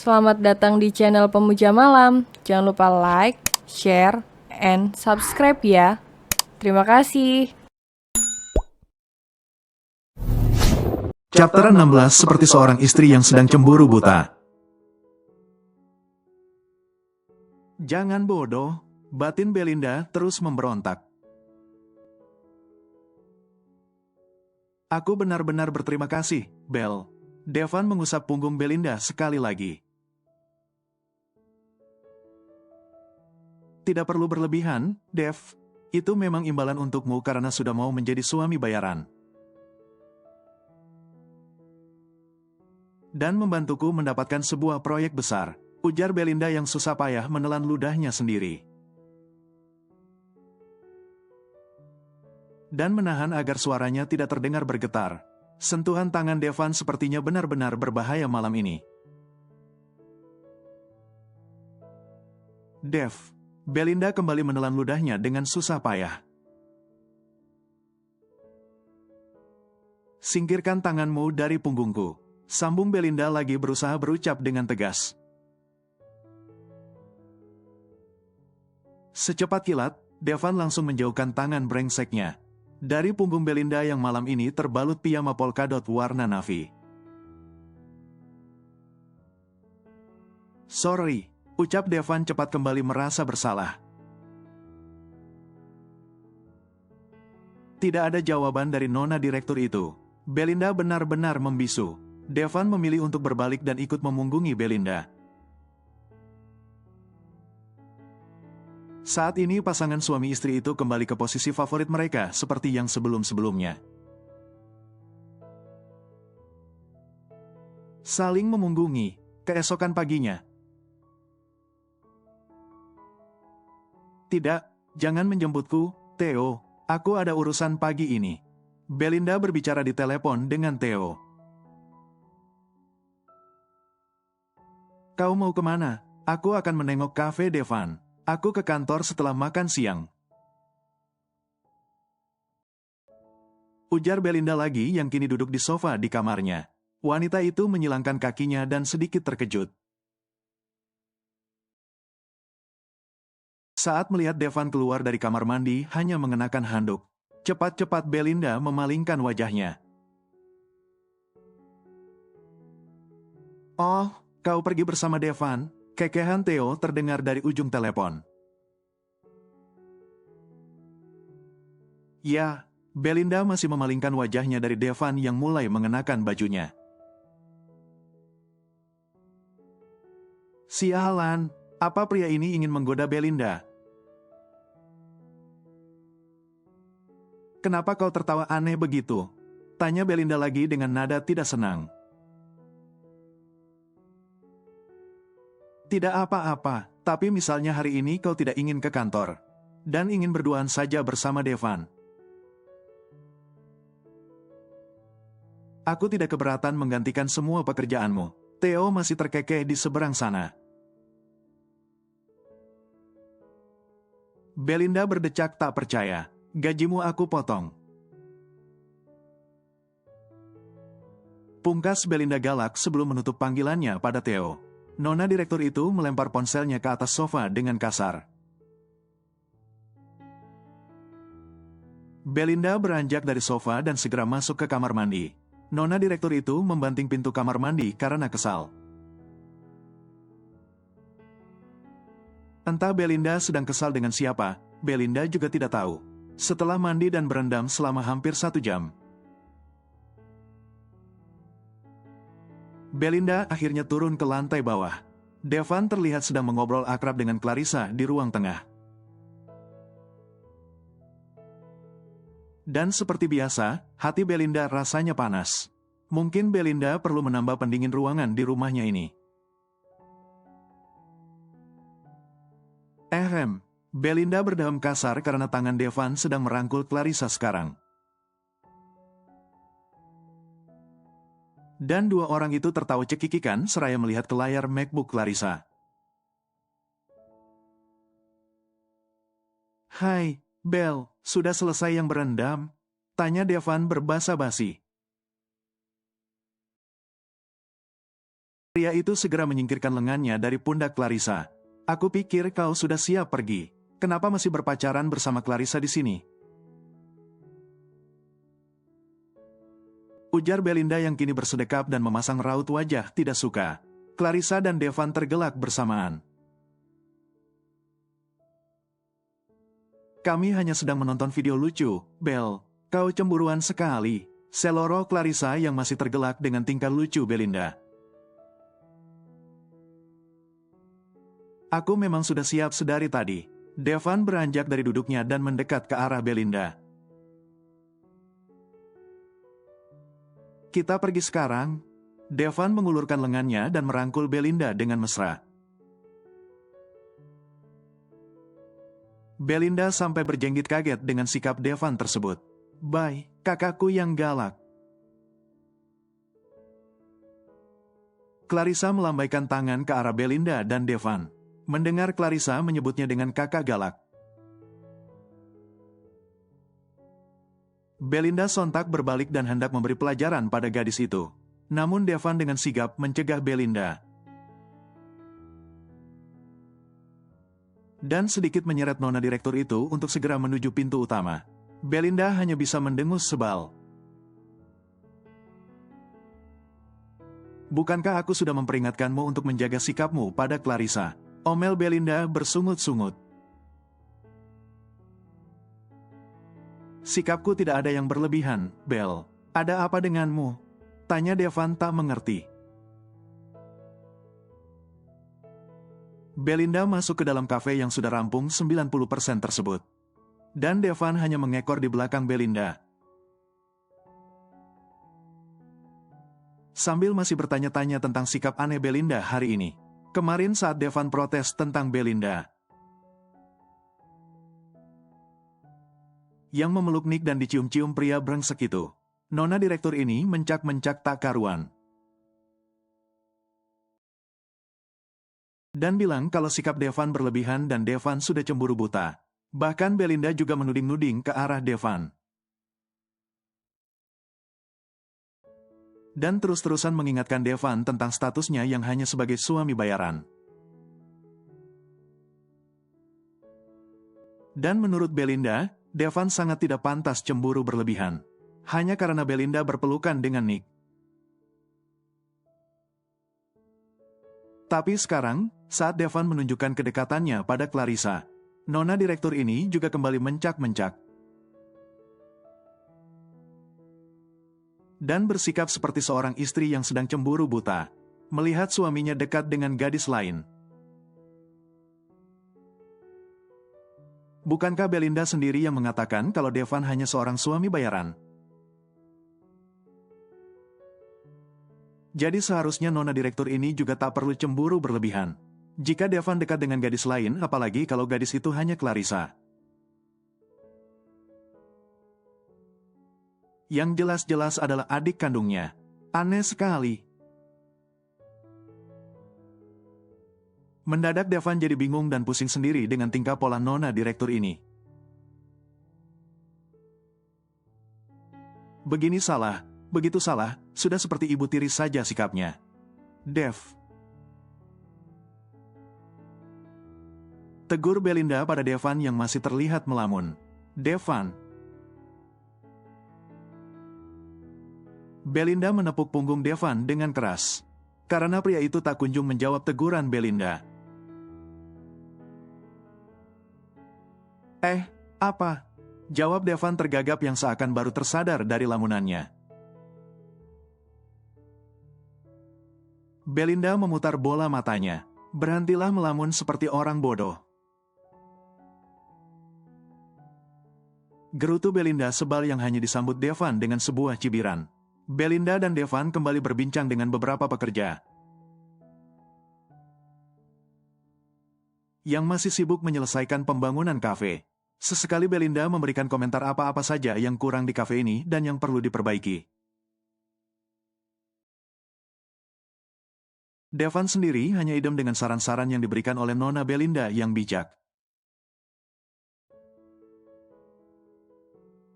Selamat datang di channel Pemuja Malam. Jangan lupa like, share, and subscribe ya. Terima kasih. Chapter 16 seperti seorang istri yang sedang cemburu buta. Jangan bodoh, batin Belinda terus memberontak. Aku benar-benar berterima kasih, Bel. Devan mengusap punggung Belinda sekali lagi. Tidak perlu berlebihan, Dev. Itu memang imbalan untukmu karena sudah mau menjadi suami bayaran. Dan membantuku mendapatkan sebuah proyek besar, ujar Belinda yang susah payah menelan ludahnya sendiri. Dan menahan agar suaranya tidak terdengar bergetar. Sentuhan tangan Devan sepertinya benar-benar berbahaya malam ini. Dev, Belinda kembali menelan ludahnya dengan susah payah. Singkirkan tanganmu dari punggungku, sambung Belinda lagi berusaha berucap dengan tegas. Secepat kilat, Devan langsung menjauhkan tangan brengseknya dari punggung Belinda yang malam ini terbalut piyama polkadot warna navy. Sorry, ucap Devan cepat kembali merasa bersalah. Tidak ada jawaban dari nona direktur itu. Belinda benar-benar membisu. Devan memilih untuk berbalik dan ikut memunggungi Belinda. Saat ini pasangan suami istri itu kembali ke posisi favorit mereka seperti yang sebelum-sebelumnya. Saling memunggungi, keesokan paginya. Tidak, jangan menjemputku, Theo, aku ada urusan pagi ini. Belinda berbicara di telepon dengan Theo. Kau mau kemana? Aku akan menengok kafe Devan. Aku ke kantor setelah makan siang. Ujar Belinda lagi yang kini duduk di sofa di kamarnya. Wanita itu menyilangkan kakinya dan sedikit terkejut. Saat melihat Devan keluar dari kamar mandi hanya mengenakan handuk, cepat-cepat Belinda memalingkan wajahnya. Oh, kau pergi bersama Devan? Kekehan Theo terdengar dari ujung telepon. Ya, Belinda masih memalingkan wajahnya dari Devan yang mulai mengenakan bajunya. Sialan, apa pria ini ingin menggoda Belinda? Kenapa kau tertawa aneh begitu? Tanya Belinda lagi dengan nada tidak senang. Tidak apa-apa, tapi misalnya hari ini kau tidak ingin ke kantor, dan ingin berduaan saja bersama Devan. Aku tidak keberatan menggantikan semua pekerjaanmu. Theo masih terkekeh di seberang sana. Belinda berdecak tak percaya. Gajimu aku potong. Pungkas Belinda galak sebelum menutup panggilannya pada Theo. Nona direktur itu melempar ponselnya ke atas sofa dengan kasar. Belinda beranjak dari sofa dan segera masuk ke kamar mandi. Nona direktur itu membanting pintu kamar mandi karena kesal. Entah Belinda sedang kesal dengan siapa, Belinda juga tidak tahu. Setelah mandi dan berendam selama hampir 1 jam, Belinda akhirnya turun ke lantai bawah. Devan terlihat sedang mengobrol akrab dengan Clarissa di ruang tengah. Dan seperti biasa, hati Belinda rasanya panas. Mungkin Belinda perlu menambah pendingin ruangan di rumahnya ini. Belinda berdeham kasar karena tangan Devan sedang merangkul Clarissa sekarang. Dan dua orang itu tertawa cekikikan seraya melihat ke layar MacBook Clarissa. Hai, Bel, sudah selesai yang berendam? Tanya Devan berbasa-basi. Pria itu segera menyingkirkan lengannya dari pundak Clarissa. Aku pikir kau sudah siap pergi. Kenapa masih berpacaran bersama Clarissa di sini? Ujar Belinda yang kini bersedekap dan memasang raut wajah tidak suka. Clarissa dan Devan tergelak bersamaan. Kami hanya sedang menonton video lucu, Bel. Kau cemburuan sekali. Seloro Clarissa yang masih tergelak dengan tingkah lucu Belinda. Aku memang sudah siap sedari tadi. Devan beranjak dari duduknya dan mendekat ke arah Belinda. Kita pergi sekarang. Devan mengulurkan lengannya dan merangkul Belinda dengan mesra. Belinda sampai berjenggot kaget dengan sikap Devan tersebut. Bye, kakakku yang galak. Clarissa melambaikan tangan ke arah Belinda dan Devan. Mendengar Clarissa menyebutnya dengan kakak galak. Belinda sontak berbalik dan hendak memberi pelajaran pada gadis itu. Namun Devan dengan sigap mencegah Belinda. Dan sedikit menyeret nona direktur itu untuk segera menuju pintu utama. Belinda hanya bisa mendengus sebal. Bukankah aku sudah memperingatkanmu untuk menjaga sikapmu pada Clarissa? Omel Belinda bersungut-sungut. Sikapku tidak ada yang berlebihan, Bel. Ada apa denganmu? Tanya Devan tak mengerti. Belinda masuk ke dalam kafe yang sudah rampung 90% tersebut. Dan Devan hanya mengekor di belakang Belinda. Sambil masih bertanya-tanya tentang sikap aneh Belinda hari ini. Kemarin saat Devan protes tentang Belinda. Yang memeluk Nick dan dicium-cium pria brengsek itu. Nona direktur ini mencak-mencak tak karuan. Dan bilang kalau sikap Devan berlebihan dan Devan sudah cemburu buta. Bahkan Belinda juga menuding-nuding ke arah Devan. Dan terus-terusan mengingatkan Devan tentang statusnya yang hanya sebagai suami bayaran. Dan menurut Belinda, Devan sangat tidak pantas cemburu berlebihan. Hanya karena Belinda berpelukan dengan Nick. Tapi sekarang, saat Devan menunjukkan kedekatannya pada Clarissa, nona direktur ini juga kembali mencak-mencak. Dan bersikap seperti seorang istri yang sedang cemburu buta, melihat suaminya dekat dengan gadis lain. Bukankah Belinda sendiri yang mengatakan kalau Devan hanya seorang suami bayaran? Jadi seharusnya nona direktur ini juga tak perlu cemburu berlebihan. Jika Devan dekat dengan gadis lain, apalagi kalau gadis itu hanya Clarissa. Yang jelas-jelas adalah adik kandungnya. Aneh sekali. Mendadak Devan jadi bingung dan pusing sendiri dengan tingkah pola nona direktur ini. Begini salah, begitu salah, sudah seperti ibu tiri saja sikapnya. Dev. Tegur Belinda pada Devan yang masih terlihat melamun. Devan. Belinda menepuk punggung Devan dengan keras. Karena pria itu tak kunjung menjawab teguran Belinda. Apa? Jawab Devan tergagap yang seakan baru tersadar dari lamunannya. Belinda memutar bola matanya. Berhentilah melamun seperti orang bodoh. Gerutu Belinda sebal yang hanya disambut Devan dengan sebuah cibiran. Belinda dan Devan kembali berbincang dengan beberapa pekerja. Yang masih sibuk menyelesaikan pembangunan kafe. Sesekali Belinda memberikan komentar apa-apa saja yang kurang di kafe ini dan yang perlu diperbaiki. Devan sendiri hanya idem dengan saran-saran yang diberikan oleh Nona Belinda yang bijak.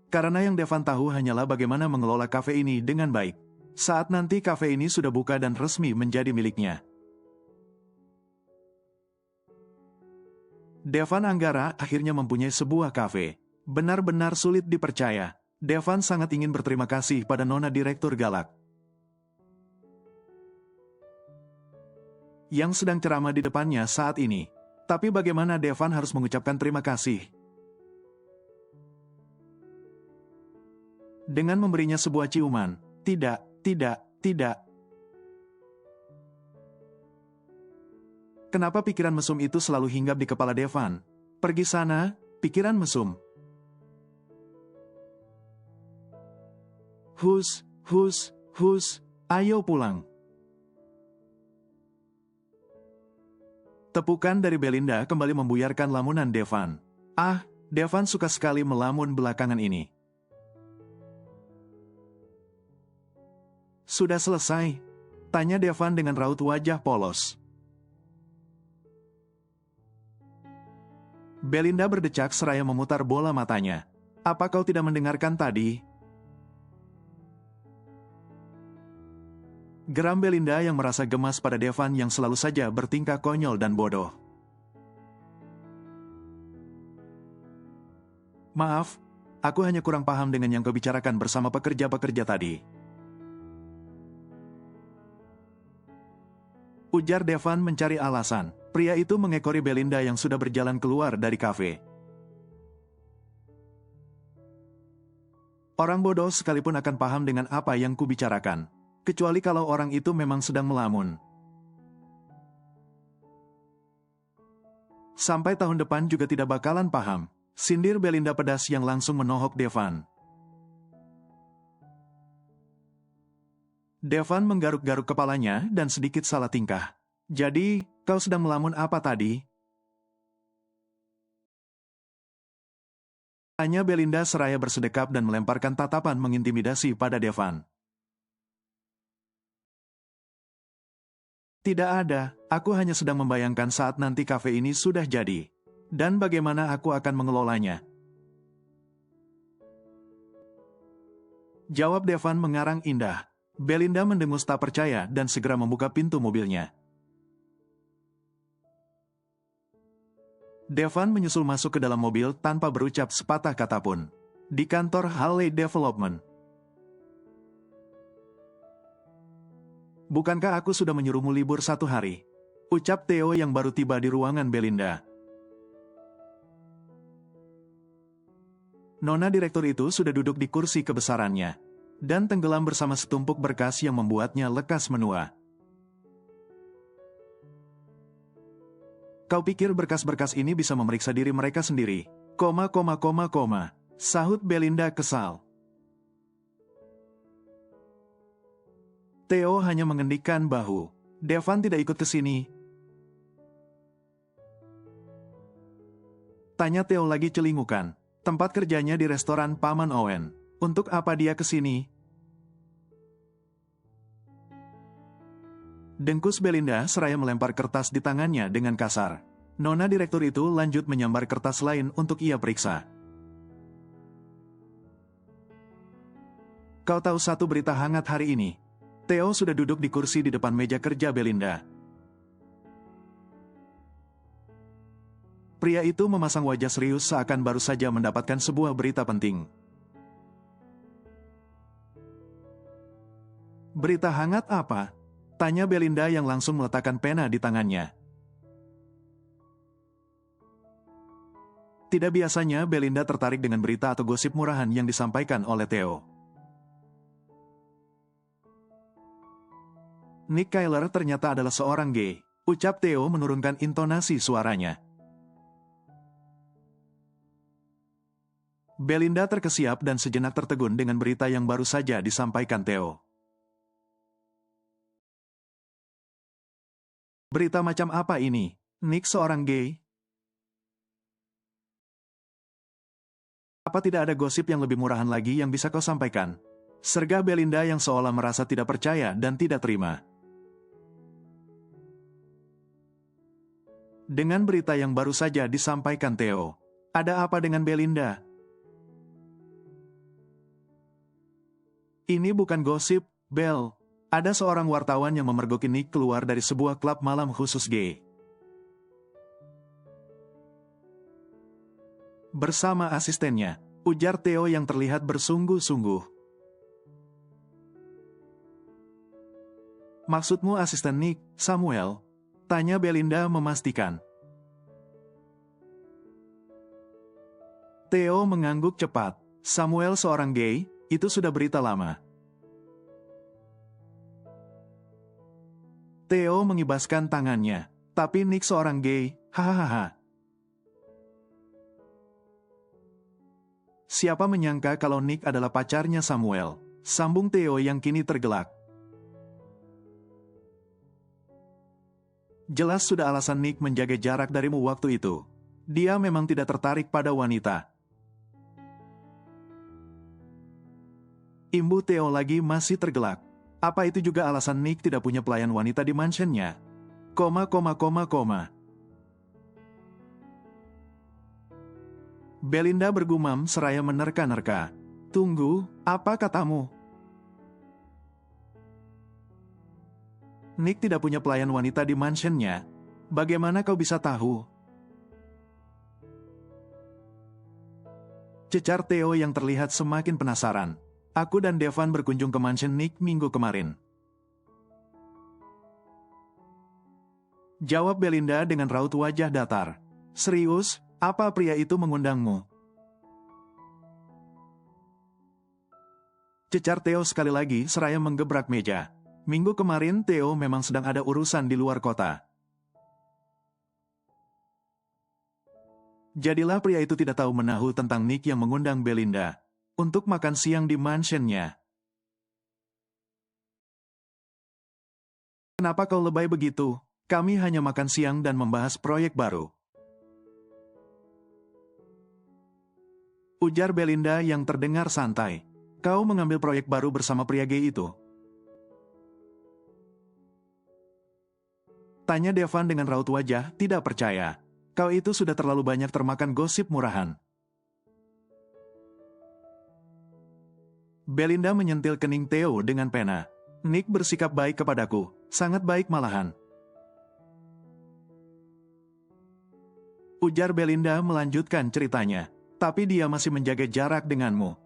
Karena yang Devan tahu hanyalah bagaimana mengelola kafe ini dengan baik. saat nanti kafe ini sudah buka dan resmi menjadi miliknya. Devan Anggara akhirnya mempunyai sebuah kafe. Benar-benar sulit dipercaya. Devan sangat ingin berterima kasih pada Nona Direktur Galak yang sedang ceramah di depannya saat ini. Tapi bagaimana Devan harus mengucapkan terima kasih? Dengan memberinya sebuah ciuman. Tidak, tidak, tidak. Kenapa pikiran mesum itu selalu hinggap di kepala Devan? Pergi sana, pikiran mesum. Hus, ayo pulang. Tepukan dari Belinda kembali membuyarkan lamunan Devan. Devan suka sekali melamun belakangan ini. Sudah selesai? Tanya Devan dengan raut wajah polos. Belinda berdecak seraya memutar bola matanya. Apa kau tidak mendengarkan tadi? Geram Belinda yang merasa gemas pada Devan yang selalu saja bertingkah konyol dan bodoh. Maaf, aku hanya kurang paham dengan yang kau bicarakan bersama pekerja-pekerja tadi. Ujar Devan mencari alasan. Pria itu mengekori Belinda yang sudah berjalan keluar dari kafe. Orang bodoh sekalipun akan paham dengan apa yang kubicarakan. Kecuali kalau orang itu memang sedang melamun. Sampai tahun depan juga tidak bakalan paham. Sindir Belinda pedas yang langsung menohok Devan. Devan menggaruk-garuk kepalanya dan sedikit salah tingkah. Jadi, kau sedang melamun apa tadi? Tanya Belinda seraya bersedekap dan melemparkan tatapan mengintimidasi pada Devan. Tidak ada, aku hanya sedang membayangkan saat nanti kafe ini sudah jadi. Dan bagaimana aku akan mengelolanya. Jawab Devan mengarang indah. Belinda mendengus tak percaya dan segera membuka pintu mobilnya. Devan menyusul masuk ke dalam mobil tanpa berucap sepatah kata pun. Di kantor Halley Development. Bukankah aku sudah menyuruhmu libur 1 hari? Ucap Theo yang baru tiba di ruangan Belinda. Nona direktur itu sudah duduk di kursi kebesarannya. Dan tenggelam bersama setumpuk berkas yang membuatnya lekas menua. Kau pikir berkas-berkas ini bisa memeriksa diri mereka sendiri? Sahut Belinda kesal. Theo hanya mengendikkan bahu. Devan tidak ikut ke sini. Tanya Theo lagi celingukan. Tempat kerjanya di restoran Paman Owen. Untuk apa dia ke sini? Dengkus Belinda seraya melempar kertas di tangannya dengan kasar. Nona direktur itu lanjut menyambar kertas lain untuk ia periksa. Kau tahu satu berita hangat hari ini? Theo sudah duduk di kursi di depan meja kerja Belinda. Pria itu memasang wajah serius seakan baru saja mendapatkan sebuah berita penting. Berita hangat apa? Tanya Belinda yang langsung meletakkan pena di tangannya. Tidak biasanya Belinda tertarik dengan berita atau gosip murahan yang disampaikan oleh Theo. Nick Kyler ternyata adalah seorang gay, ucap Theo menurunkan intonasi suaranya. Belinda terkesiap dan sejenak tertegun dengan berita yang baru saja disampaikan Theo. Berita macam apa ini? Nick seorang gay? Apa tidak ada gosip yang lebih murahan lagi yang bisa kau sampaikan? Sergah Belinda yang seolah merasa tidak percaya dan tidak terima. Dengan berita yang baru saja disampaikan Theo, ada apa dengan Belinda? Ini bukan gosip, Bel, ada seorang wartawan yang memergoki Nick keluar dari sebuah klub malam khusus gay. Bersama asistennya, ujar Theo yang terlihat bersungguh-sungguh. Maksudmu asisten Nick, Samuel? Tanya Belinda memastikan. Theo mengangguk cepat. Samuel seorang gay, itu sudah berita lama. Theo mengibaskan tangannya. Tapi Nick seorang gay, hahaha. Siapa menyangka kalau Nick adalah pacarnya Samuel? Sambung Theo yang kini tergelak. Jelas sudah alasan Nick menjaga jarak darimu waktu itu. Dia memang tidak tertarik pada wanita. Imbu Theo lagi masih tergelak. Apa itu juga alasan Nick tidak punya pelayan wanita di mansionnya? Belinda bergumam seraya menerka-nerka. Tunggu, apa katamu? Nick tidak punya pelayan wanita di mansionnya. Bagaimana kau bisa tahu? Cecar Theo yang terlihat semakin penasaran. Aku dan Devan berkunjung ke mansion Nick minggu kemarin. Jawab Belinda dengan raut wajah datar. Serius, apa pria itu mengundangmu? Cecar Theo sekali lagi seraya menggebrak meja. Minggu kemarin Theo memang sedang ada urusan di luar kota. Jadilah pria itu tidak tahu menahu tentang Nick yang mengundang Belinda untuk makan siang di mansionnya. Kenapa kau lebay begitu? Kami hanya makan siang dan membahas proyek baru. Ujar Belinda yang terdengar santai. Kau mengambil proyek baru bersama pria gay itu? Tanya Devan dengan raut wajah tidak percaya. Kau itu sudah terlalu banyak termakan gosip murahan. Belinda menyentil kening Theo dengan pena. Nick bersikap baik kepadaku, sangat baik malahan. Ujar Belinda melanjutkan ceritanya. Tapi dia masih menjaga jarak denganmu.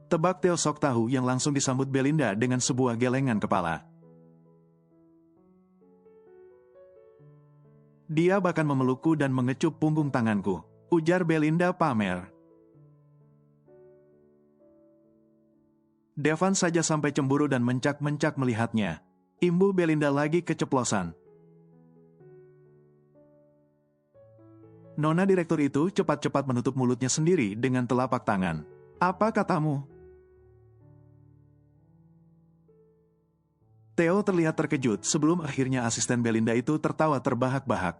Tebak Theo sok tahu yang langsung disambut Belinda dengan sebuah gelengan kepala. Dia bahkan memelukku dan mengecup punggung tanganku. Ujar Belinda pamer. Devan saja sampai cemburu dan mencak-mencak melihatnya. Imbu Belinda lagi keceplosan. Nona direktur itu cepat-cepat menutup mulutnya sendiri dengan telapak tangan. Apa katamu? Theo terlihat terkejut sebelum akhirnya asisten Belinda itu tertawa terbahak-bahak.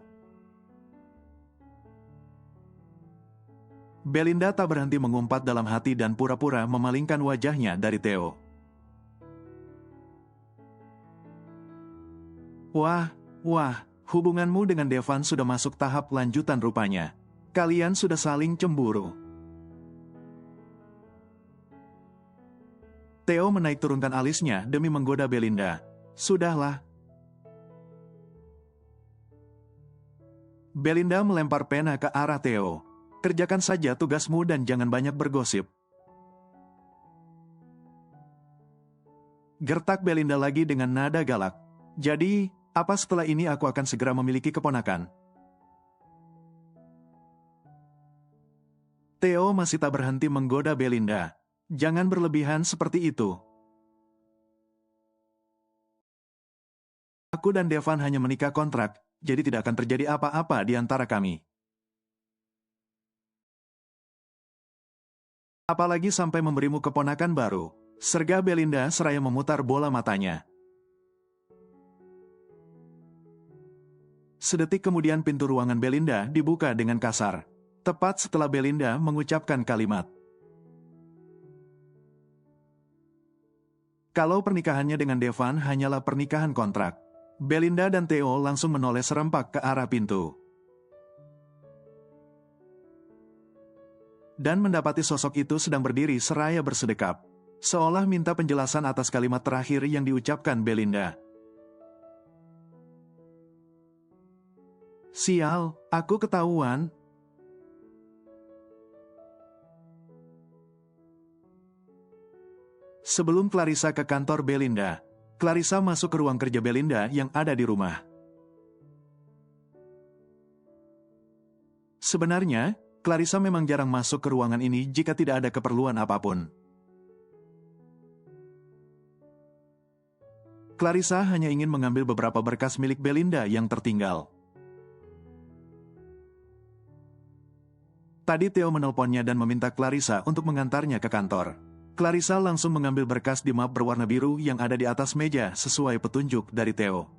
Belinda tak berhenti mengumpat dalam hati dan pura-pura memalingkan wajahnya dari Theo. Wah, hubunganmu dengan Devan sudah masuk tahap lanjutan rupanya. Kalian sudah saling cemburu. Theo menaik turunkan alisnya demi menggoda Belinda. Sudahlah. Belinda melempar pena ke arah Theo. Kerjakan saja tugasmu dan jangan banyak bergosip. Gertak Belinda lagi dengan nada galak. Jadi, apa setelah ini aku akan segera memiliki keponakan? Theo masih tak berhenti menggoda Belinda. Jangan berlebihan seperti itu. Aku dan Devan hanya menikah kontrak, jadi tidak akan terjadi apa-apa di antara kami. Apalagi sampai memberimu keponakan baru. Sergah Belinda seraya memutar bola matanya. Sedetik kemudian pintu ruangan Belinda dibuka dengan kasar. Tepat setelah Belinda mengucapkan kalimat. Kalau pernikahannya dengan Devan hanyalah pernikahan kontrak. Belinda dan Theo langsung menoleh serempak ke arah pintu. dan mendapati sosok itu sedang berdiri seraya bersedekap, seolah minta penjelasan atas kalimat terakhir yang diucapkan Belinda. Sial, aku ketahuan. Sebelum Clarissa ke kantor Belinda, Clarissa masuk ke ruang kerja Belinda yang ada di rumah. Sebenarnya, Clarissa memang jarang masuk ke ruangan ini jika tidak ada keperluan apapun. Clarissa hanya ingin mengambil beberapa berkas milik Belinda yang tertinggal. Tadi Theo menelponnya dan meminta Clarissa untuk mengantarnya ke kantor. Clarissa langsung mengambil berkas di map berwarna biru yang ada di atas meja sesuai petunjuk dari Theo.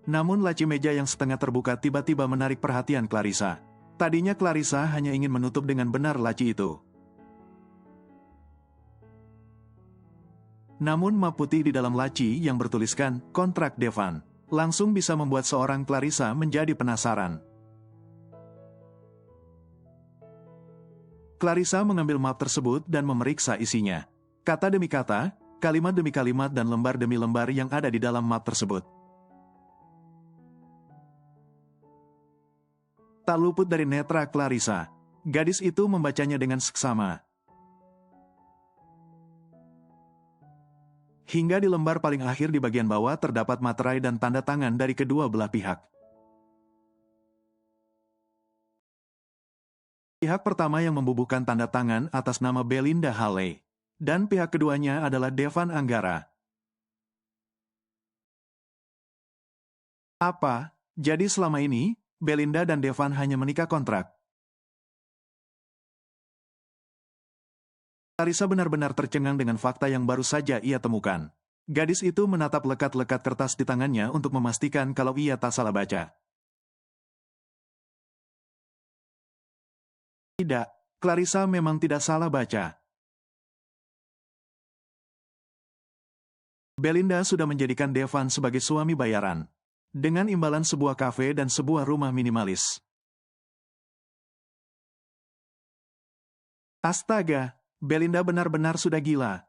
Namun laci meja yang setengah terbuka tiba-tiba menarik perhatian Clarissa. Tadinya Clarissa hanya ingin menutup dengan benar laci itu. Namun map putih di dalam laci yang bertuliskan kontrak Devan langsung bisa membuat seorang Clarissa menjadi penasaran. Clarissa mengambil map tersebut dan memeriksa isinya. Kata demi kata, kalimat demi kalimat dan lembar demi lembar yang ada di dalam map tersebut. Tak luput dari netra Clarissa, gadis itu membacanya dengan seksama. Hingga di lembar paling akhir di bagian bawah terdapat materai dan tanda tangan dari kedua belah pihak. Pihak pertama yang membubuhkan tanda tangan atas nama Belinda Halley, dan pihak keduanya adalah Devan Anggara. Apa? Jadi selama ini, Belinda dan Devan hanya menikah kontrak? Clarissa benar-benar tercengang dengan fakta yang baru saja ia temukan. Gadis itu menatap lekat-lekat kertas di tangannya untuk memastikan kalau ia tak salah baca. Tidak, Clarissa memang tidak salah baca. Belinda sudah menjadikan Devan sebagai suami bayaran, dengan imbalan sebuah kafe dan sebuah rumah minimalis. Astaga! Belinda benar-benar sudah gila.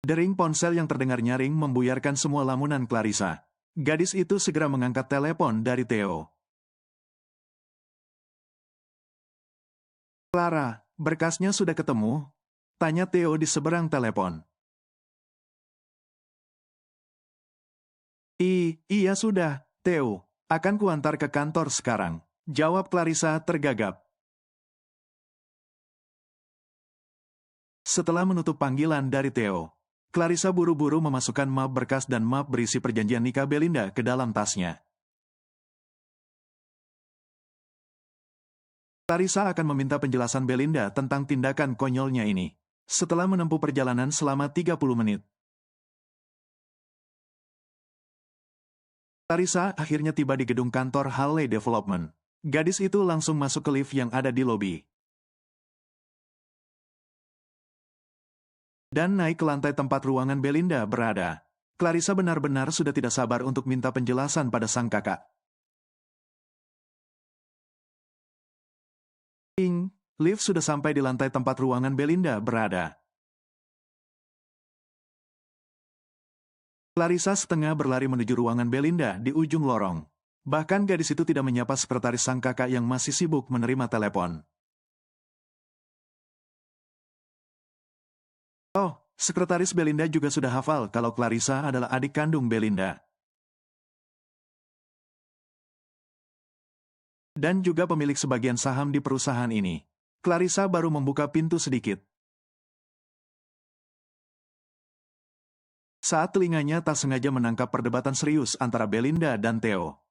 Dering ponsel yang terdengar nyaring membuyarkan semua lamunan Clarissa. Gadis itu segera mengangkat telepon dari Theo. Clara, berkasnya sudah ketemu? Tanya Theo di seberang telepon. Iya sudah, Theo. Akan kuantar ke kantor sekarang. Jawab Clarissa tergagap. Setelah menutup panggilan dari Theo, Clarissa buru-buru memasukkan map berkas dan map berisi perjanjian nikah Belinda ke dalam tasnya. Clarissa akan meminta penjelasan Belinda tentang tindakan konyolnya ini. Setelah menempuh perjalanan selama 30 menit. Clarissa akhirnya tiba di gedung kantor Halley Development. Gadis itu langsung masuk ke lift yang ada di lobi. Dan naik ke lantai tempat ruangan Belinda berada. Clarissa benar-benar sudah tidak sabar untuk minta penjelasan pada sang kakak. Lift sudah sampai di lantai tempat ruangan Belinda berada. Clarissa setengah berlari menuju ruangan Belinda di ujung lorong. Bahkan gadis itu tidak menyapa sekretaris sang kakak yang masih sibuk menerima telepon. Oh, sekretaris Belinda juga sudah hafal kalau Clarissa adalah adik kandung Belinda. Dan juga pemilik sebagian saham di perusahaan ini. Clarissa baru membuka pintu sedikit. Saat telinganya tak sengaja menangkap perdebatan serius antara Belinda dan Theo.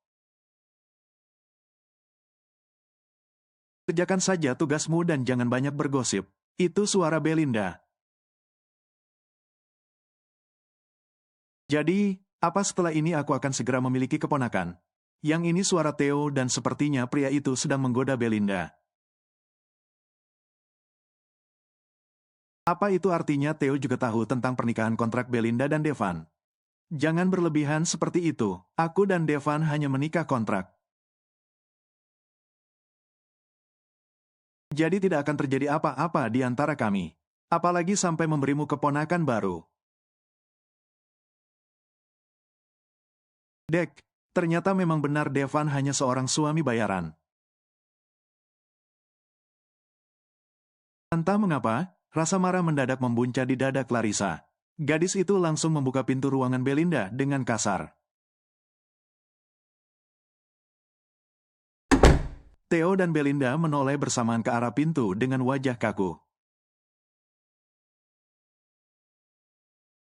Kerjakan saja tugasmu dan jangan banyak bergosip. Itu suara Belinda. Jadi, apa setelah ini aku akan segera memiliki keponakan? Yang ini suara Theo dan sepertinya pria itu sedang menggoda Belinda. Apa itu artinya Theo juga tahu tentang pernikahan kontrak Belinda dan Devan? Jangan berlebihan seperti itu. Aku dan Devan hanya menikah kontrak. Jadi tidak akan terjadi apa-apa di antara kami. Apalagi sampai memberimu keponakan baru. Dek, ternyata memang benar Devan hanya seorang suami bayaran. Entah mengapa, rasa marah mendadak membuncah di dada Clarissa. Gadis itu langsung membuka pintu ruangan Belinda dengan kasar. Theo dan Belinda menoleh bersamaan ke arah pintu dengan wajah kaku.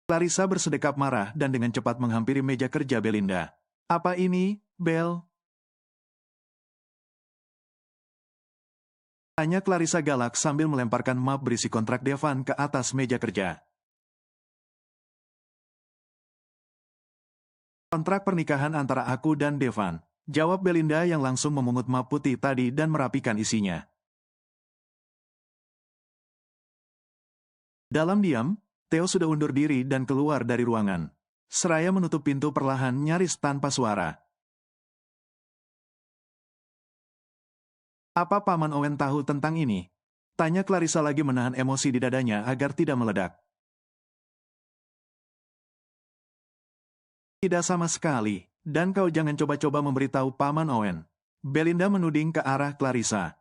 Clarissa bersedekap marah dan dengan cepat menghampiri meja kerja Belinda. Apa ini, Bel? Tanya Clarissa galak sambil melemparkan map berisi kontrak Devan ke atas meja kerja. Kontrak pernikahan antara aku dan Devan. Jawab Belinda yang langsung memungut map putih tadi dan merapikan isinya. Dalam diam, Theo sudah undur diri dan keluar dari ruangan. Seraya menutup pintu perlahan nyaris tanpa suara. Apa Paman Owen tahu tentang ini? Tanya Clarissa lagi menahan emosi di dadanya agar tidak meledak. Tidak sama sekali, dan kau jangan coba-coba memberitahu Paman Owen. Belinda menuding ke arah Clarissa.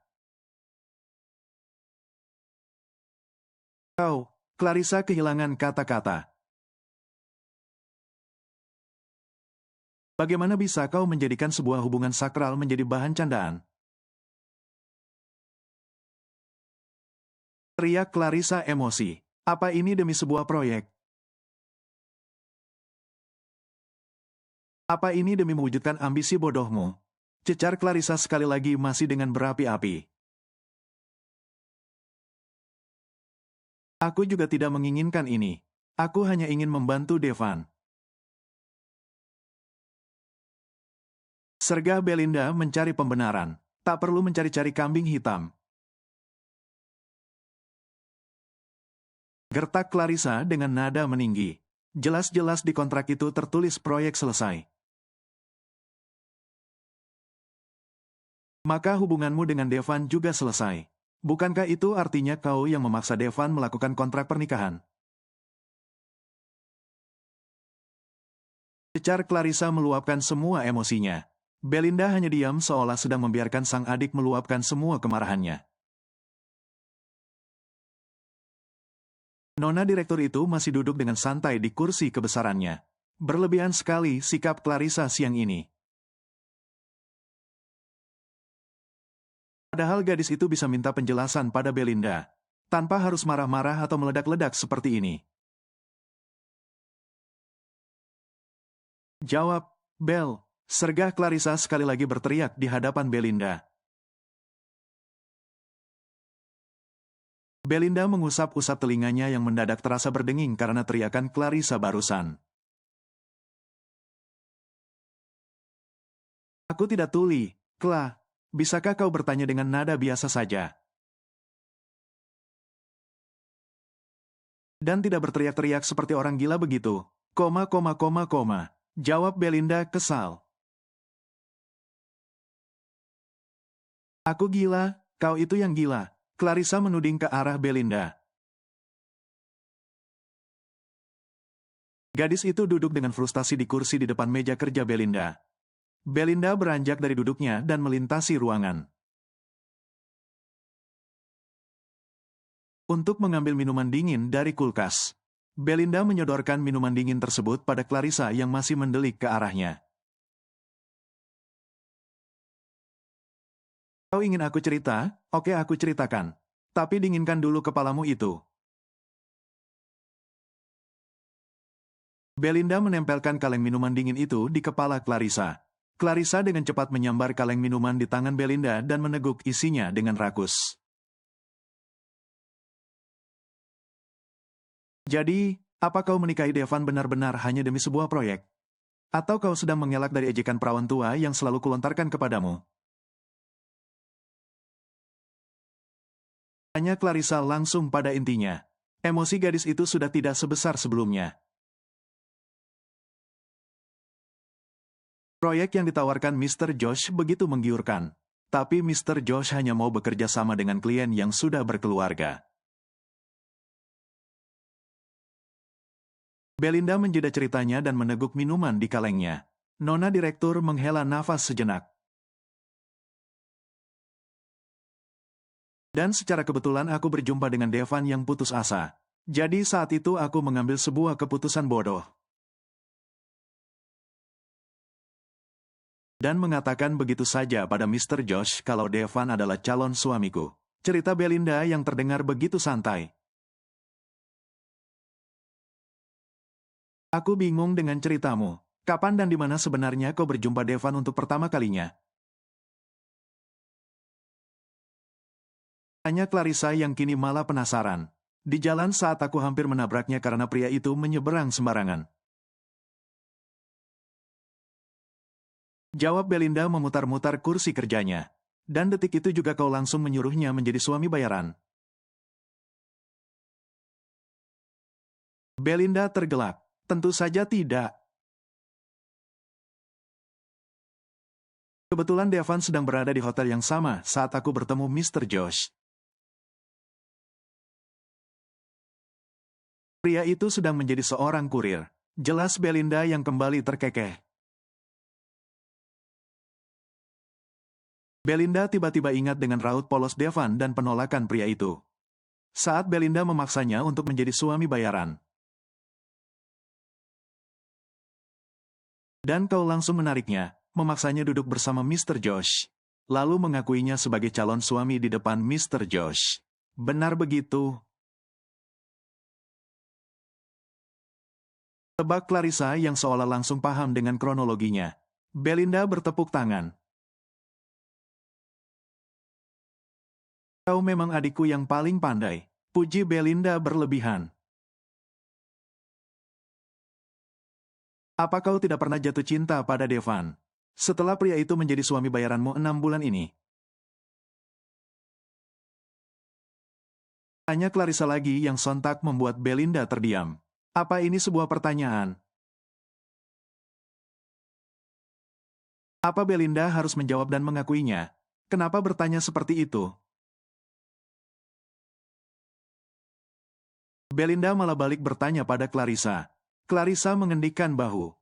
Clarissa kehilangan kata-kata. Bagaimana bisa kau menjadikan sebuah hubungan sakral menjadi bahan candaan? Teriak Clarissa emosi. Apa ini demi sebuah proyek? Apa ini demi mewujudkan ambisi bodohmu? Cecar Clarissa sekali lagi masih dengan berapi-api. Aku juga tidak menginginkan ini. Aku hanya ingin membantu Devan. Sergah Belinda mencari pembenaran. Tak perlu mencari-cari kambing hitam. Gertak Clarissa dengan nada meninggi. Jelas-jelas di kontrak itu tertulis proyek selesai. Maka hubunganmu dengan Devan juga selesai. Bukankah itu artinya kau yang memaksa Devan melakukan kontrak pernikahan? Cecar Clarissa meluapkan semua emosinya. Belinda hanya diam seolah sedang membiarkan sang adik meluapkan semua kemarahannya. Nona direktur itu masih duduk dengan santai di kursi kebesarannya. Berlebihan sekali sikap Clarissa siang ini. Padahal gadis itu bisa minta penjelasan pada Belinda, tanpa harus marah-marah atau meledak-ledak seperti ini. Jawab, Bel. Sergah Clarissa sekali lagi berteriak di hadapan Belinda. Belinda mengusap-usap telinganya yang mendadak terasa berdenging karena teriakan Clarissa barusan. Aku tidak tuli, Kla. Bisakah kau bertanya dengan nada biasa saja? Dan tidak berteriak-teriak seperti orang gila begitu. Jawab Belinda kesal. Aku gila, kau itu yang gila. Clarissa menuding ke arah Belinda. Gadis itu duduk dengan frustasi di kursi di depan meja kerja Belinda. Belinda beranjak dari duduknya dan melintasi ruangan. Untuk mengambil minuman dingin dari kulkas. Belinda menyodorkan minuman dingin tersebut pada Clarissa yang masih mendelik ke arahnya. Kau ingin aku cerita? Oke, aku ceritakan. Tapi dinginkan dulu kepalamu itu. Belinda menempelkan kaleng minuman dingin itu di kepala Clarissa. Clarissa dengan cepat menyambar kaleng minuman di tangan Belinda dan meneguk isinya dengan rakus. Jadi, apa kau menikahi Devan benar-benar hanya demi sebuah proyek? Atau kau sedang mengelak dari ejekan perawan tua yang selalu kulontarkan kepadamu? Tanya Clarissa langsung pada intinya. Emosi gadis itu sudah tidak sebesar sebelumnya. Proyek yang ditawarkan Mr. Josh begitu menggiurkan. Tapi Mr. Josh hanya mau bekerja sama dengan klien yang sudah berkeluarga. Belinda menjeda ceritanya dan meneguk minuman di kalengnya. Nona direktur menghela nafas sejenak. Dan secara kebetulan aku berjumpa dengan Devan yang putus asa. Jadi saat itu aku mengambil sebuah keputusan bodoh. Dan mengatakan begitu saja pada Mr. Josh kalau Devan adalah calon suamiku. Cerita Belinda yang terdengar begitu santai. Aku bingung dengan ceritamu. Kapan dan di mana sebenarnya kau berjumpa Devan untuk pertama kalinya? Tanya Clarissa yang kini malah penasaran. Di jalan saat aku hampir menabraknya karena pria itu menyeberang sembarangan. Jawab Belinda memutar-mutar kursi kerjanya. Dan detik itu juga kau langsung menyuruhnya menjadi suami bayaran. Belinda tergelak. Tentu saja tidak. Kebetulan Devan sedang berada di hotel yang sama saat aku bertemu Mr. Josh. Pria itu sedang menjadi seorang kurir. Jelas Belinda yang kembali terkekeh. Belinda tiba-tiba ingat dengan raut polos Devan dan penolakan pria itu. Saat Belinda memaksanya untuk menjadi suami bayaran. Dan kau langsung menariknya, memaksanya duduk bersama Mr. Josh. Lalu mengakuinya sebagai calon suami di depan Mr. Josh. Benar begitu? Tebak Clarissa yang seolah langsung paham dengan kronologinya. Belinda bertepuk tangan. Kau memang adikku yang paling pandai. Puji Belinda berlebihan. Apa kau tidak pernah jatuh cinta pada Devan? Setelah pria itu menjadi suami bayaranmu 6 bulan ini. Tanya Clarissa lagi yang sontak membuat Belinda terdiam. Apa ini sebuah pertanyaan? Apa Belinda harus menjawab dan mengakuinya? Kenapa bertanya seperti itu? Belinda malah balik bertanya pada Clarissa. Clarissa mengendikkan bahu.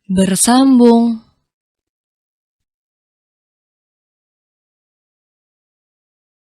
Bersambung.